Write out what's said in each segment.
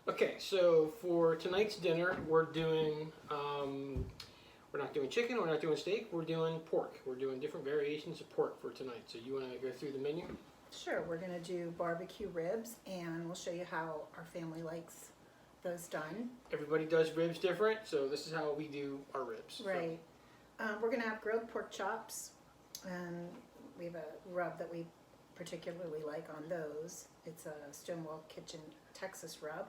Okay, so for tonight's dinner, we're not doing chicken, we're not doing steak, we're doing pork. We're doing different variations of pork for tonight. So you want to go through the menu? Sure, we're gonna do barbecue ribs and we'll show you how our family likes those done. Everybody does ribs different, so this is how we do our ribs. So- Right. We're gonna have grilled pork chops and we have a rub that we particularly like on those. It's a Stonewall Kitchen Texas rub.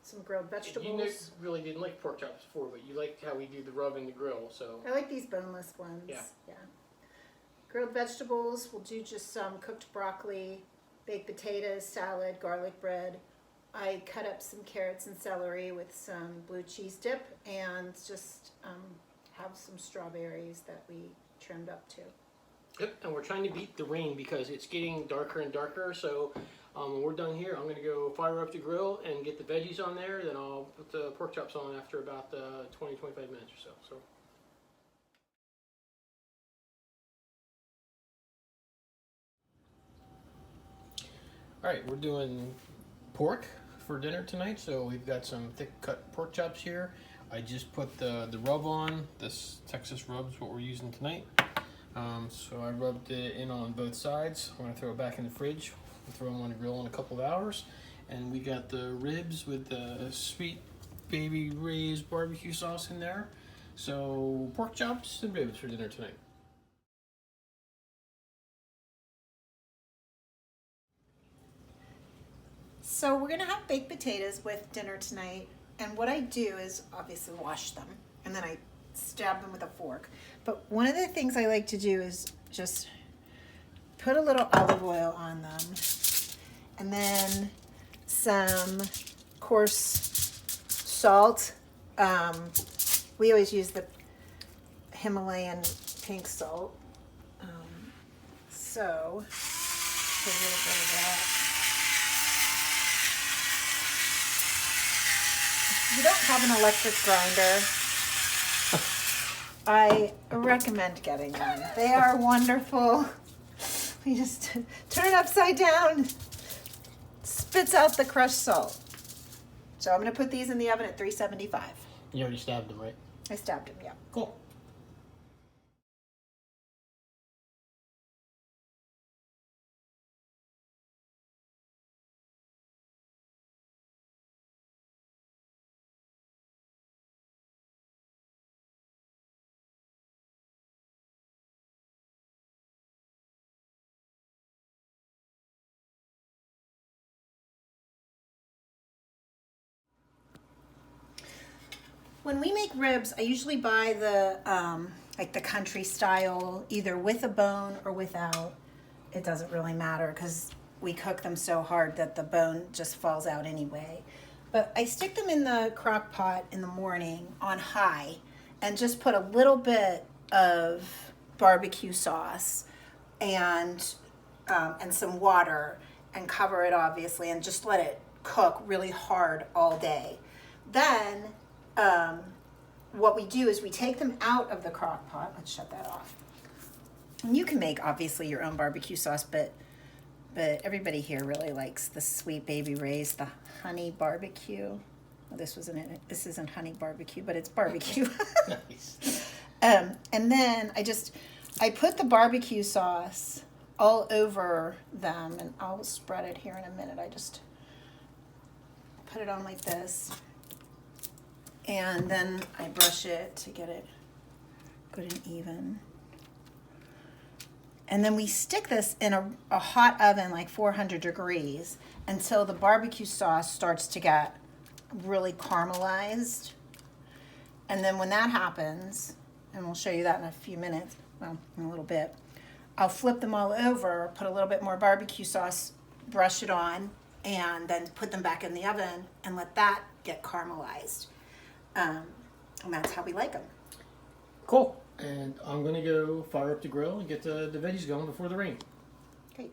Some grilled You vegetables. really didn't like pork chops before, but you liked how we do the rub and the grill, so. I like these boneless ones. Yeah. Grilled vegetables, we'll do just some cooked broccoli, baked potatoes, salad, garlic bread. I cut up some carrots and celery with some blue cheese dip and just have some strawberries that we trimmed up too. Yep, and we're trying to beat the rain because it's getting darker and darker. So when we're done here, I'm going to go fire up the grill and get the veggies on there. Then I'll put the pork chops on after about 20, 25 minutes or so. All right, we're doing pork for dinner tonight. So we've got some thick cut pork chops here. I just put the rub on. This Texas rub is what we're using tonight. So I rubbed it in on both sides. I'm going to throw it back in the fridge. We'll throw them on the grill in a couple of hours. And we got the ribs with the Sweet Baby Ray's barbecue sauce in there. So pork chops and ribs for dinner tonight. So we're gonna have baked potatoes with dinner tonight. And what I do is obviously wash them and then I stab them with a fork. But one of the things I like to do is just put a little olive oil on them and then some coarse salt. We always use the Himalayan pink salt. So put a little bit of that. If you don't have an electric grinder, I recommend getting one. They are wonderful. You just turn it upside down, spits out the crushed salt. So I'm going to put these in the oven at 375. You already stabbed them, right? I stabbed them, yeah. Cool. When we make ribs, I usually buy the like the country style, either with a bone or without. It doesn't really matter because we cook them so hard that the bone just falls out anyway. But I stick them in the crock pot in the morning on high and just put a little bit of barbecue sauce and some water and cover it obviously and just let it cook really hard all day. Then what we do is we take them out of the crock pot. Let's shut that off. And you can make obviously your own barbecue sauce, but everybody here really likes the Sweet Baby Ray's, the honey barbecue. Well, this isn't honey barbecue, but it's barbecue. Nice. And then I put the barbecue sauce all over them, and I'll spread it here in a minute. I just put it on like this. And then I brush it to get it good and even. And then we stick this in a hot oven, like 400 degrees, until the barbecue sauce starts to get really caramelized. And then when that happens, and we'll show you that in a few minutes, well, in a little bit, I'll flip them all over, put a little bit more barbecue sauce, brush it on, and then put them back in the oven and let that get caramelized. And that's how we like them. Cool. And I'm going to go fire up the grill and get the veggies going before the rain. Great.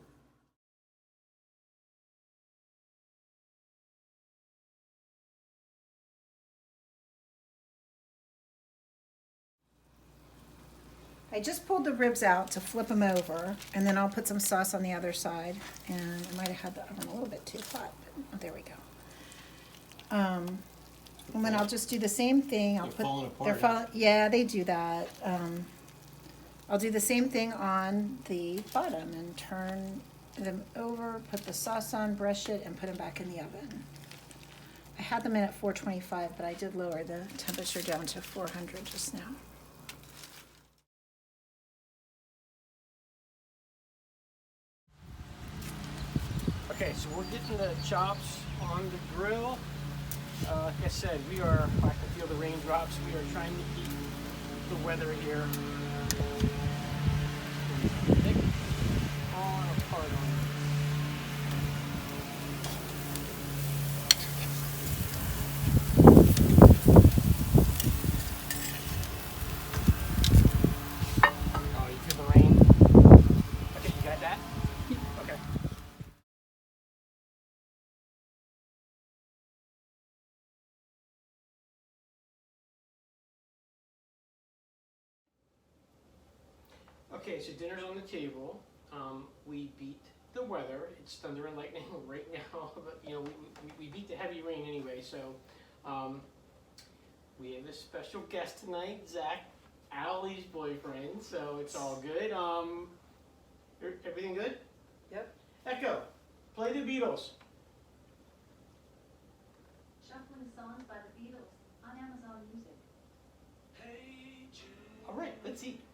I just pulled the ribs out to flip them over, and then I'll put some sauce on the other side. And I might have had the oven a little bit too hot, but there we go. And then I'll just do the same thing. I'll They're put falling apart, they're fall, yeah, they do that. I'll do the same thing on the bottom and turn them over, put the sauce on, brush it, and put them back in the oven. I had them in at 425, but I did lower the temperature down to 400 just now. Okay, so we're getting the chops on the grill. Like I said, I can feel the raindrops. We are trying to keep the weather here. They're falling apart on me. Oh, you feel the rain? Okay, you got that? Okay. Okay, so dinner's on the table. We beat the weather. It's thunder and lightning right now, but you know we beat the heavy rain anyway. So we have a special guest tonight, Zach, Allie's boyfriend. So it's all good. Everything good? Yep. Echo, play the Beatles. Shuffling songs by the Beatles on Amazon Music. All right, let's eat.